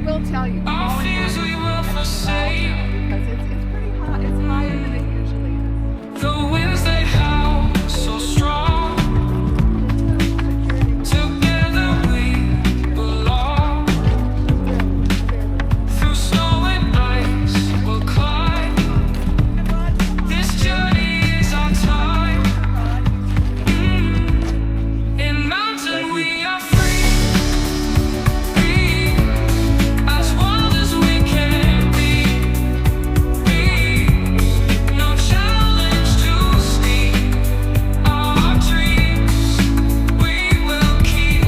will tell you. Our fears we will forsake. Because it's pretty hot. It's higher than it usually is. The winds they howl so strong. Together we belong. Through snow and ice we'll climb. This journey is our time. In mountain we are free. As wild as we can be. No challenge too steep. Our dreams we will keep.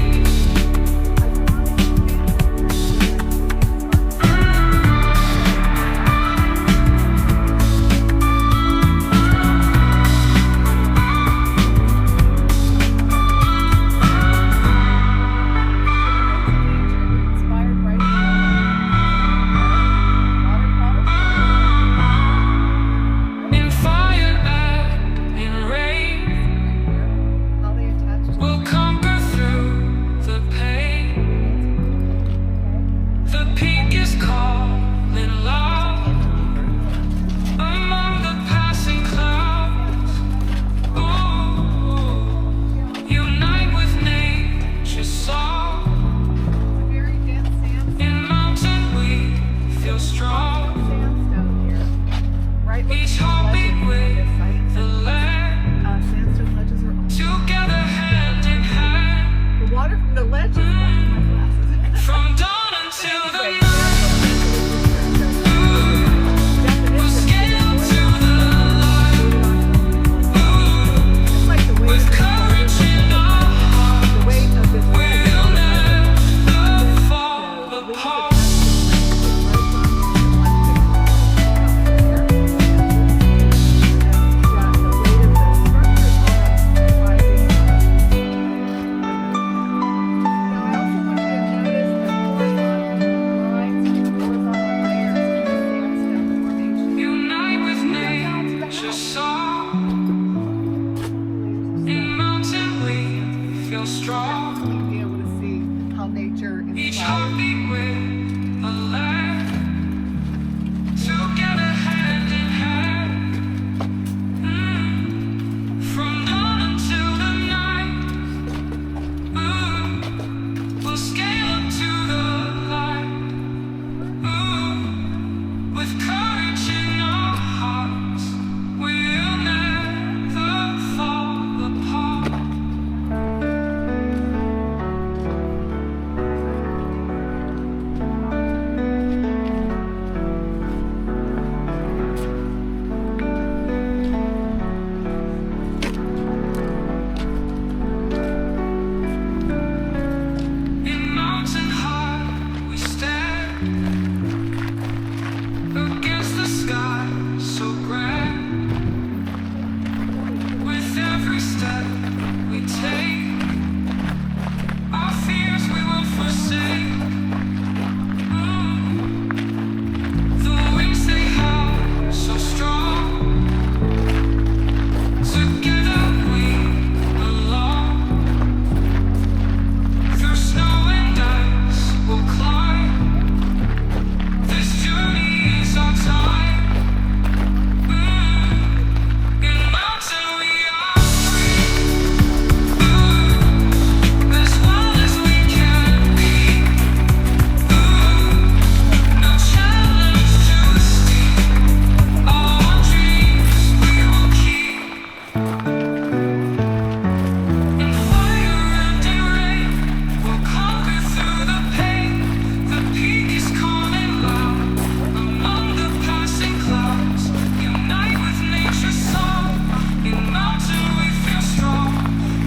Inspired right in fire and in rain, how they attach to we'll conquer through the pain. The peak is calling loud among the passing clouds. Ooh, unite with nature's song. Very dense sandstone. In mountain we feel strong. Sandstone here. Right. Each heartbeat with the land. Sandstone ledges are all together hand in hand. The water from the ledges. My glasses. From dawn until the night. We'll scale to the light. With courage in our hearts, we'll never fall apart. Unite with nature's song. In mountain we feel strong. Be able to see how nature each heartbeat with a land. Together hand in hand. From dawn until the night. We'll scale up to the light. With courage in our hearts, we'll never fall apart. In mountain heart we stand against the sky so grand. With every step we take, our fears we will forsake. The winds they howl so strong. Together we belong. Through snow and ice we'll climb. This journey is our time. In mountain we are free. As wild as we can be. No challenge too steep. Our dreams we will keep. In fire and in rain, we'll conquer through the pain. The peak is calling loud among the passing clouds. Unite with nature's song. In mountain we feel strong.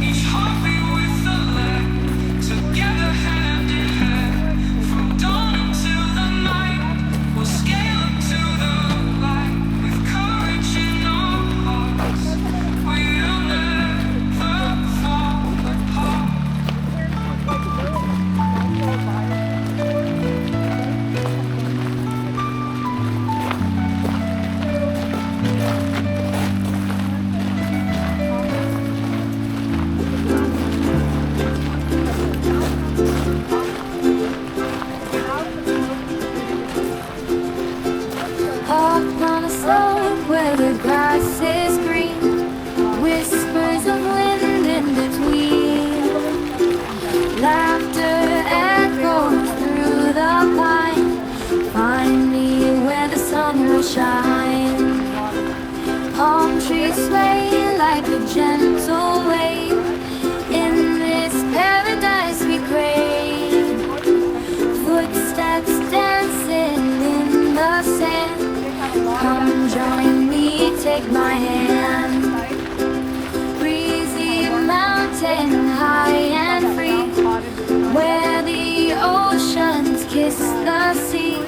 Each heartbeat with the land. Together hand in hand. From dawn until the night. We'll scale up to the light. With courage in our hearts. We'll never fall apart. slope where the grass is green, whispers of wind in between. Laughter echoes through the pine. Find me where the sun will shine. Palm trees sway like a gentle wave. In this paradise we crave. Footsteps dancing in the sand. Come join me, take my hand. Breezy mountain, high and free, where the oceans kiss the sea.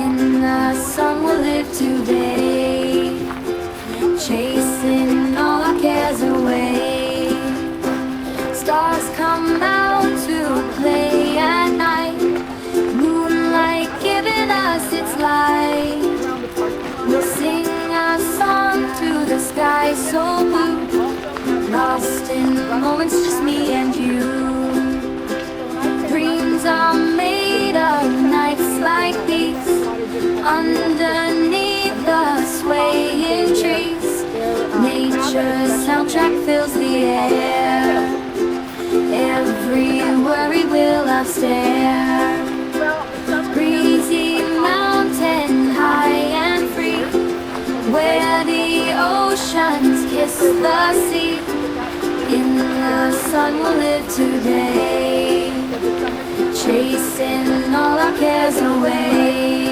In the sun we'll live today, chasing all our cares away. Stars come out to play at night, moonlight giving us its light. We'll sing a song to the sky so blue, lost in moments, just me and you. Dreams are made of nights like these, underneath the swaying trees. Nature's soundtrack fills the air, every worry will outstare. Breezy mountain, high and free, where the oceans kiss the sea. In the sun we'll live today, chasing all our cares away.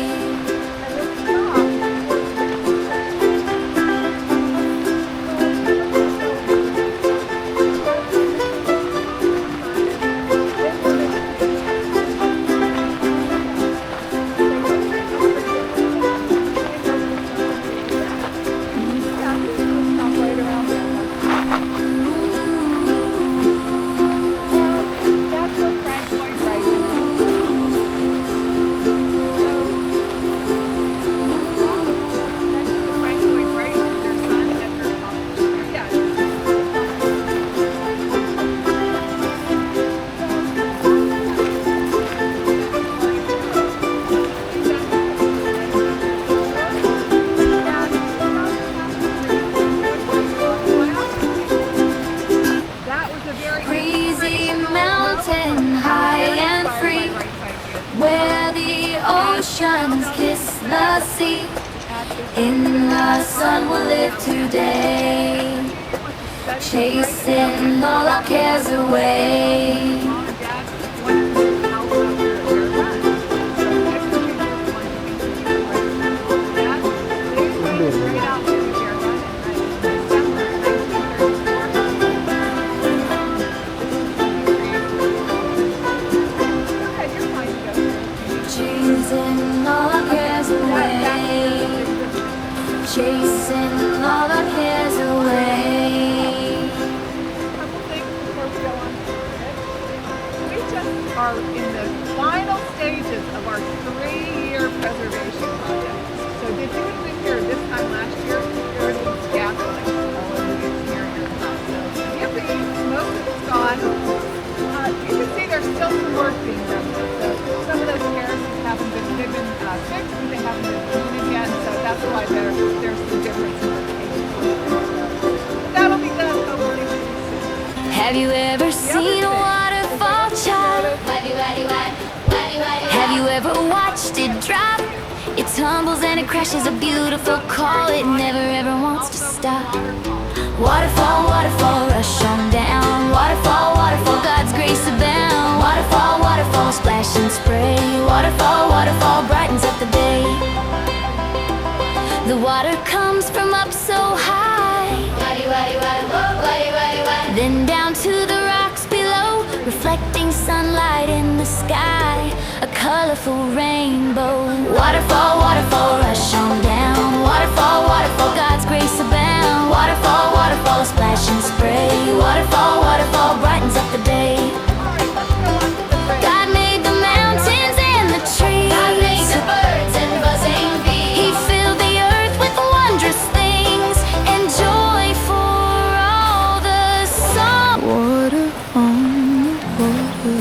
Where the oceans kiss the sea. In the sun we'll live today, chasing all our cares away. Chasing all our cares away. We just are in the final stages of our 3-year preservation project. So did you live here this time last year? There was scaffolding all over the interior house. So yippee, most of it's gone. You can see there's still some work being done. So some of those terraces haven't been fixed, and they haven't been painted yet. So that's why there's some difference in the paint. But that'll be done hopefully pretty soon. Have you ever seen a waterfall, child? Have you ever watched it drop? It tumbles and it crashes, a beautiful call. It never ever wants to stop. Waterfall, waterfall, rush on down. Waterfall, waterfall, God's grace abound. Waterfall, waterfall, splash and spray. Waterfall, waterfall, brightens up the day. The water comes from up so high, then down to the rocks below, reflecting sunlight in the sky, a colorful rainbow. Waterfall, waterfall, rush on down. Waterfall, waterfall, God's grace abound. Waterfall, waterfall, splash and spray. Waterfall, waterfall, brightens up the day. God made the mountains and the trees. God made the birds and buzzing bees. He filled the earth with wondrous things and joy for all the songs. Water on the water.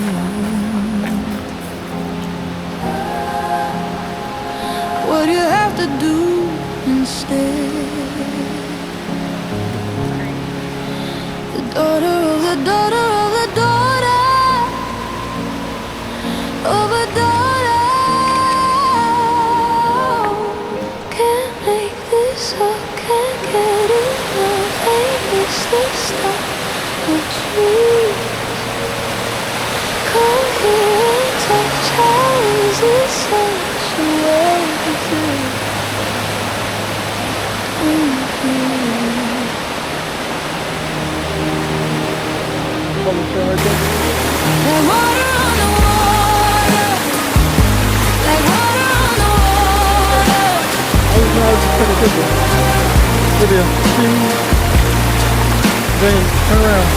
What do you have to do instead. The daughter of the daughter of the daughter of a daughter. Can't make this up, can't get enough. Ain't this the stuff of dreams? Come here and touch. How is it such a way to do? Like water on the water, like water on the water. Video. James, turn around.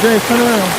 James, turn around.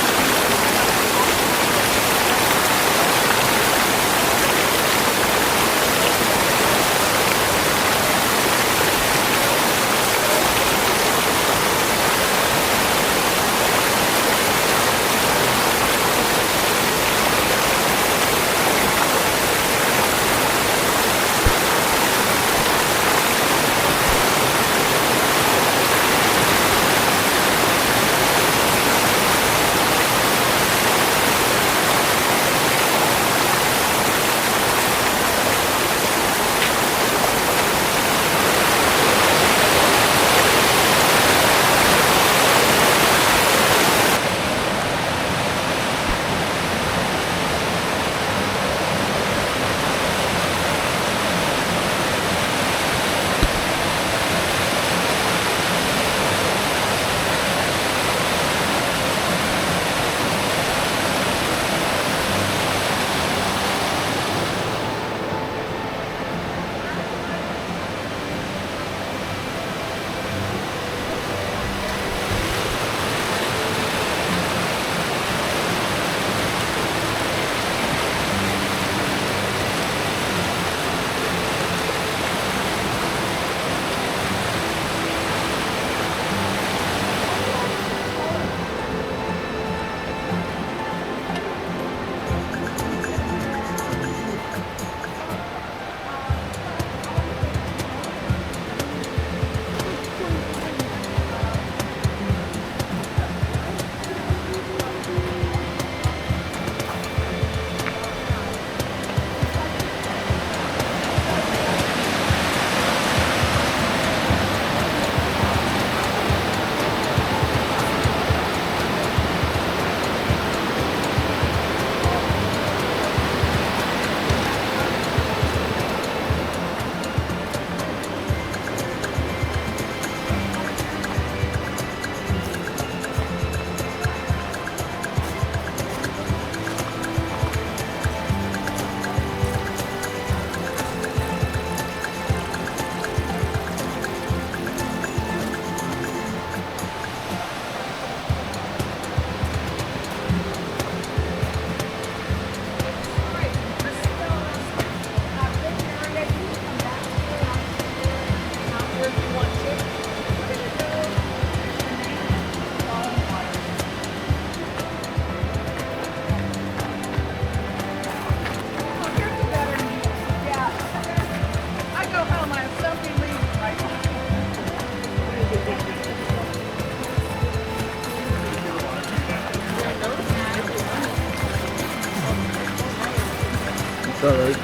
It's all right.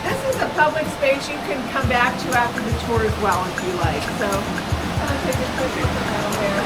This is a public space you can come back to after the tour as well if you like. So I'm going to take a picture from down there.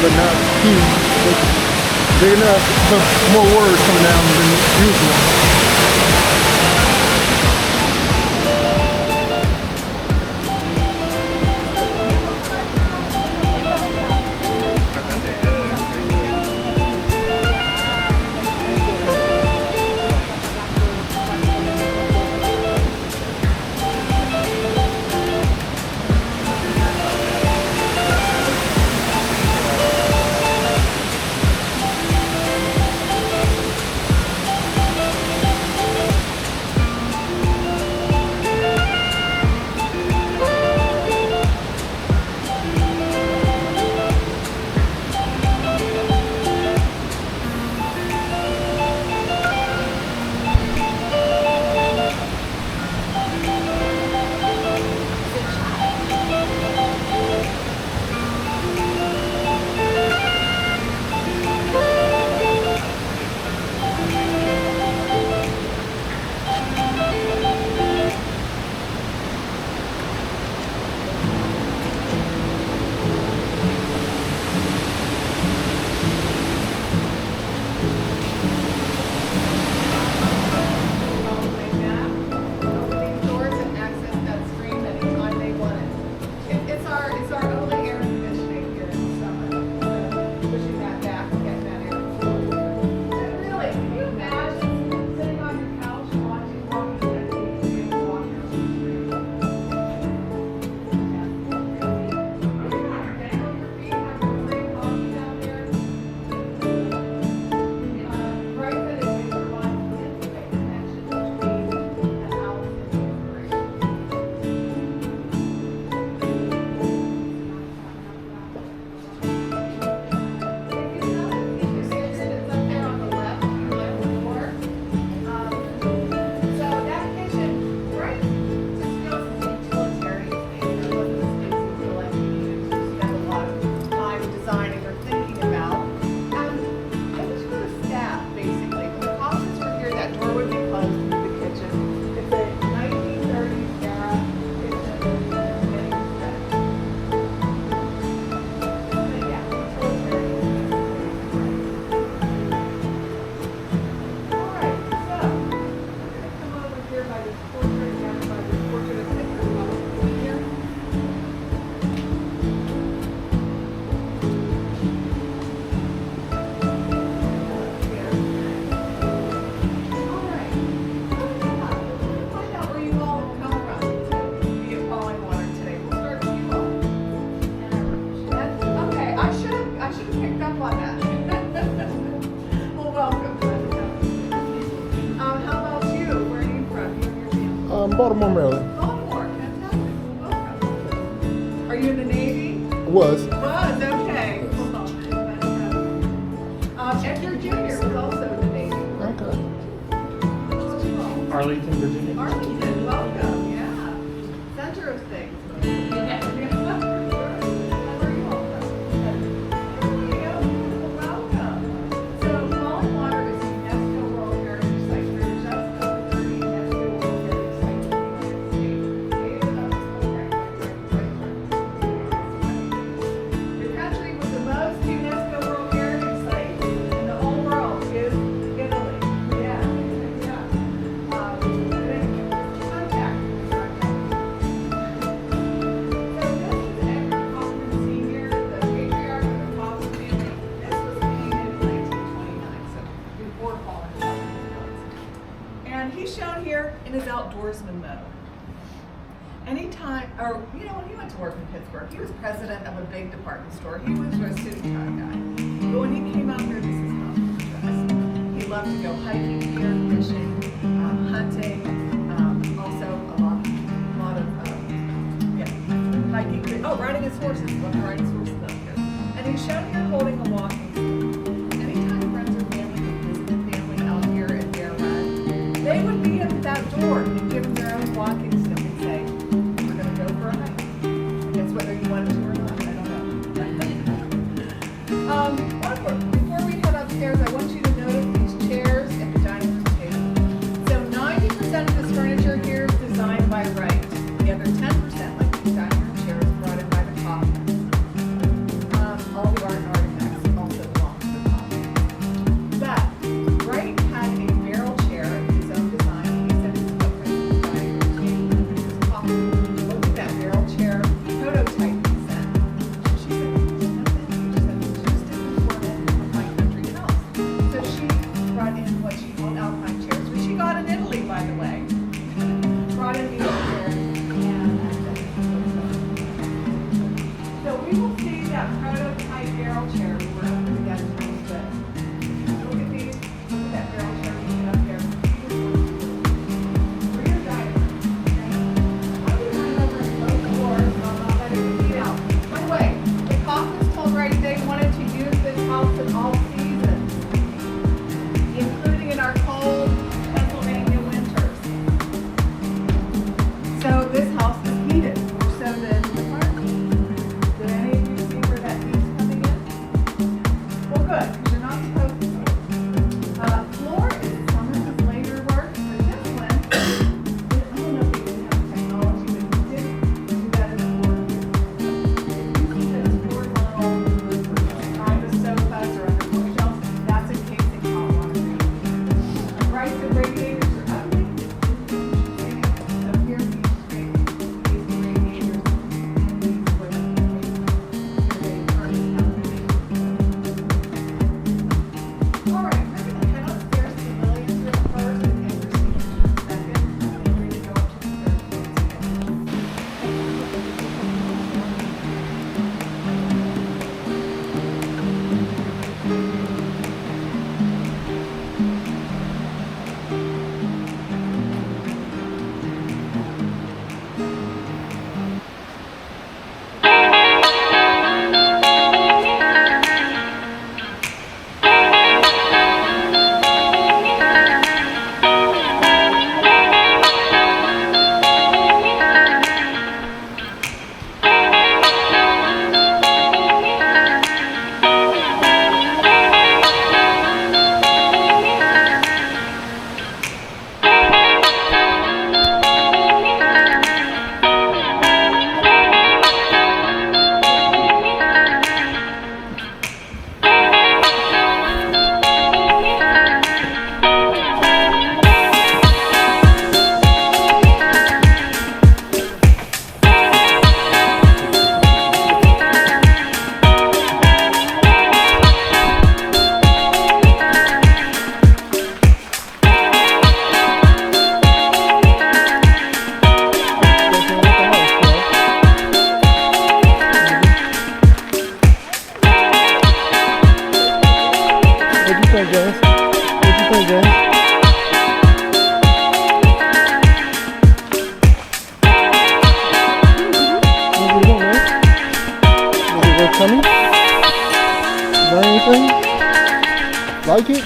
but not huge. But big enough, more words coming down than usual. Baltimore, Maryland. Baltimore, fantastic. Welcome. Are you in the Navy? Was. Was, okay. Edgar Jr. was also in the Navy. Okay. Arlington, Virginia. Arlington, welcome, yeah. Center of things. Where are you all from? There you go. Welcome. So Fallingwater is a UNESCO World Heritage Site. There are just over 30 UNESCO World Heritage Sites in the United States. Your country with the most UNESCO World Heritage Sites in the whole world is Italy. Yeah. Contact. So this is Edward Kaufman Sr., the patriarch of the Kaufman family. This was painted in 1929, so before Fallingwater was built. And he's shown here in his outdoorsman mode. Anytime, or when he went to work in Pittsburgh, he was president of a big department store. He was a suit and tie guy. But when he came out here, this is how he was dressed. He loved to go hiking here, fishing, hunting, also a lot of hiking. Oh, riding his horses. He loved to ride his horses out here. And he's shown here holding a walking stick. Anytime friends or family would visit the family out here at their run, they would meet him at that door and give him their own walking stick and say, "We're going to go for a hike." It's whether you wanted to or not. I don't know. Before we head upstairs, I want you to notice these chairs and the dining room table. So 90% of this furniture here is designed by Wright. The other 10%, like these dining room chairs, brought in by the Kaufman. All the art and artifacts. think, James? What you think, James? What do you want, man? Is it worth coming? Learn anything? Like it?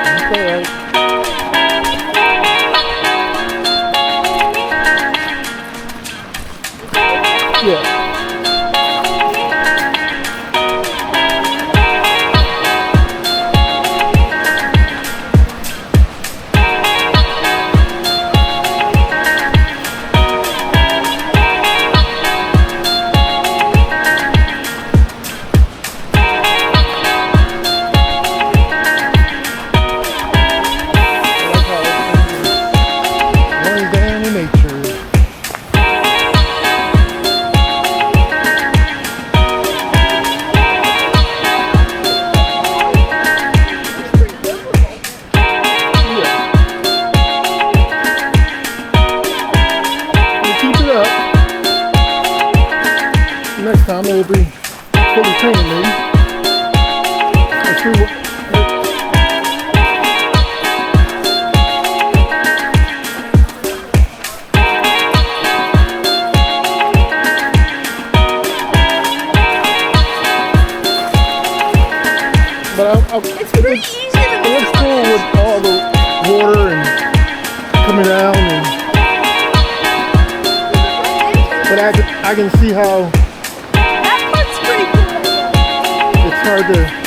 That's alright. Yeah. Next time it will be fully trained, maybe. Let's see what. But It's pretty easy to it looks cool with all the water and coming down, and but I can see how That part's pretty cool. it's hard to.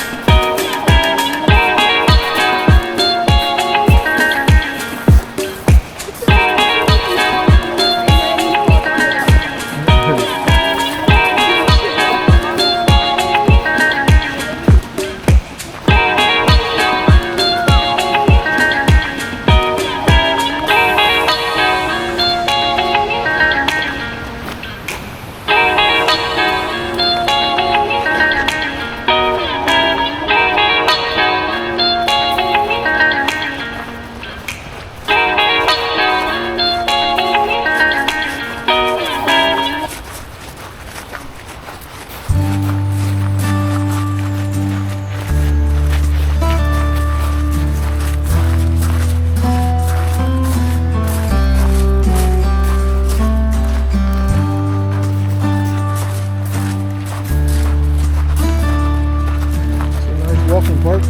Walking park.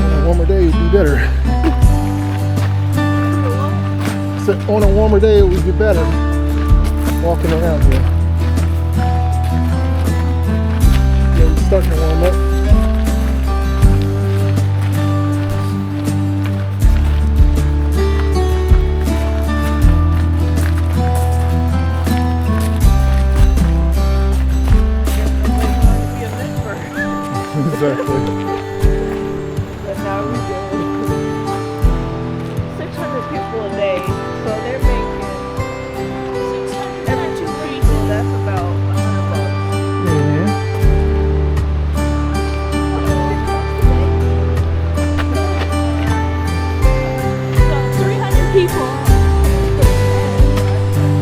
On a warmer day, it would be better. So on a warmer day, it would be better walking around here. Yeah, it's starting to warm up. Exactly. But now we do 600 people a day, so they're making every 2 people. That's about $100. So 300 people.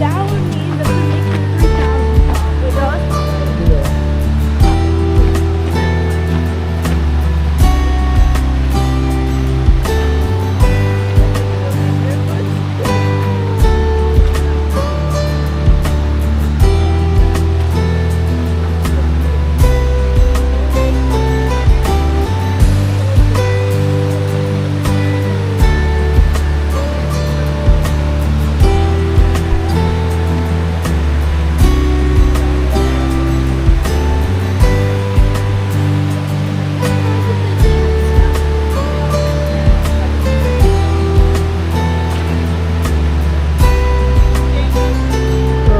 That would mean that they're making 3,000 pounds. It does? Yeah.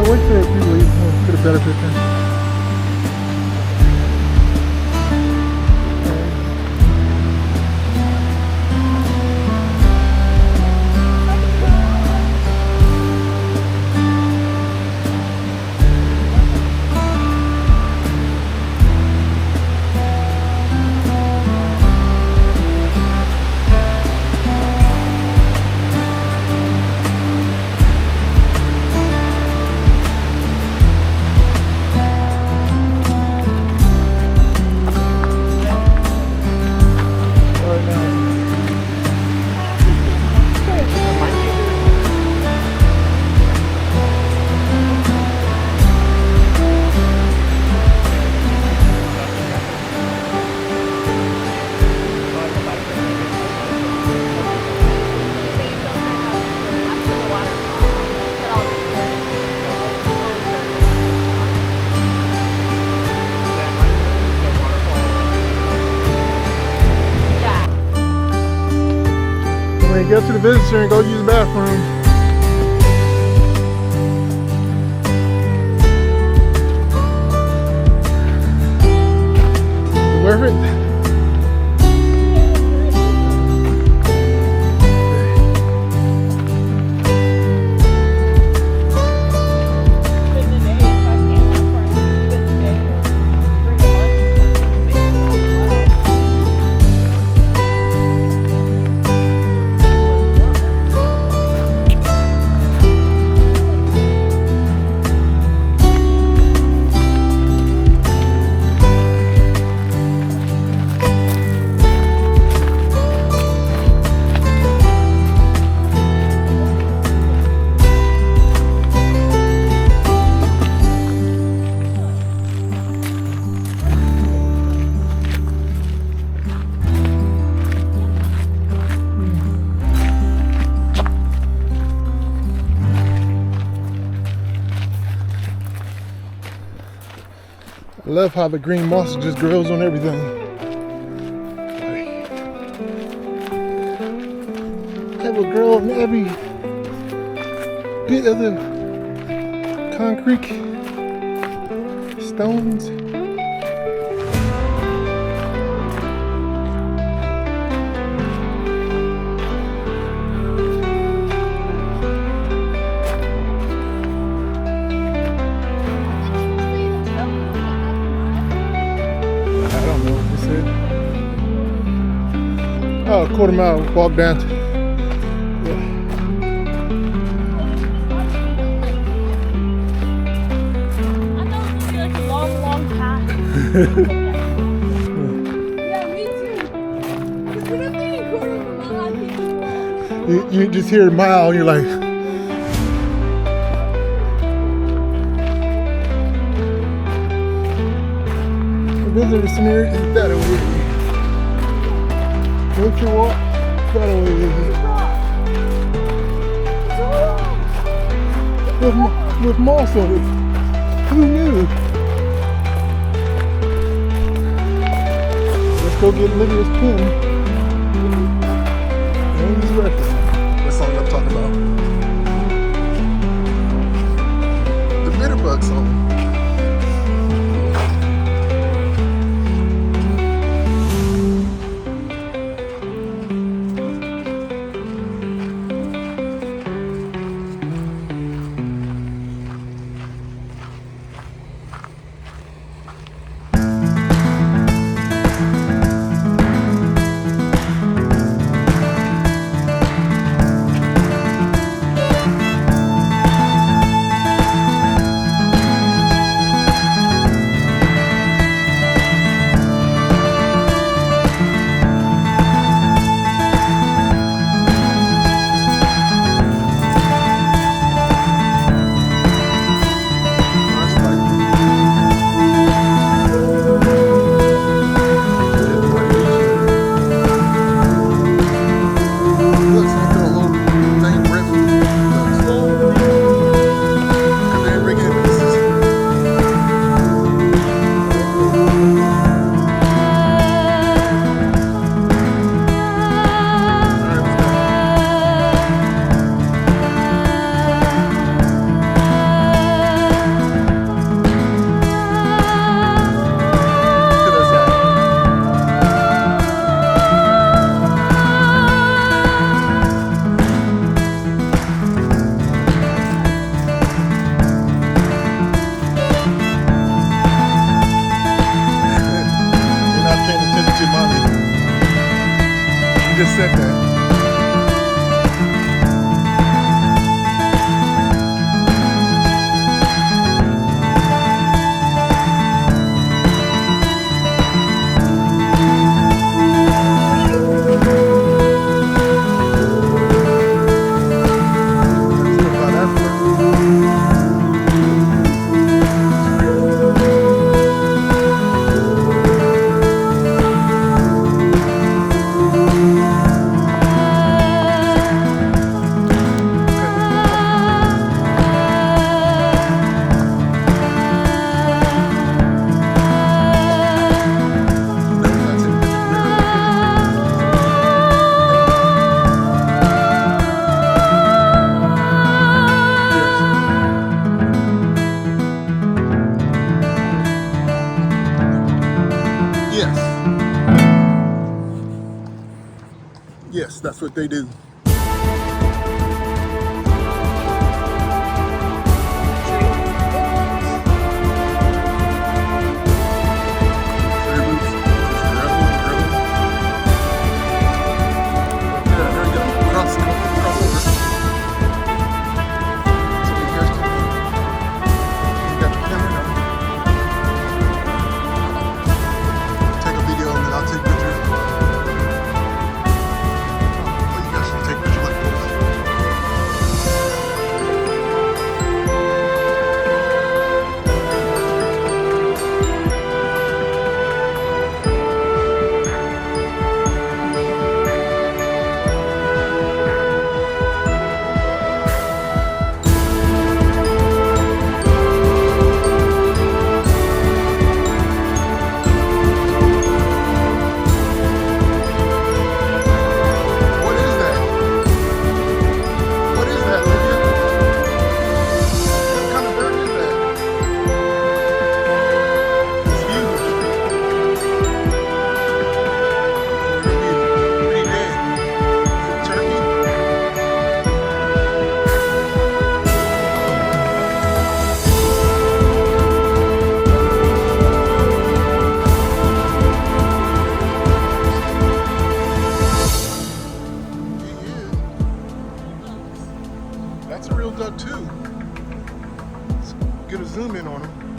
Wait for it to leave. We'll get a better picture. get to the visitor center and go use the bathroom. Worth it? I love how the green moss just grows on everything. It will grow on every bit of the concrete stones. Oh, a quarter mile walk down. I thought it was gonna be like a long, long path. Yeah, me too. Because we're not thinking quarter of a mile, I'm thinking You just hear a mile, you're like, the visitor center is that way. Don't you walk that way? With moss on it. Who knew? Let's go get Lydia's pin. And his record. That's all I'm talking about. The bitterbug song. Just said that. That's what they do. That's a real duck too. Let's get a zoom in on him.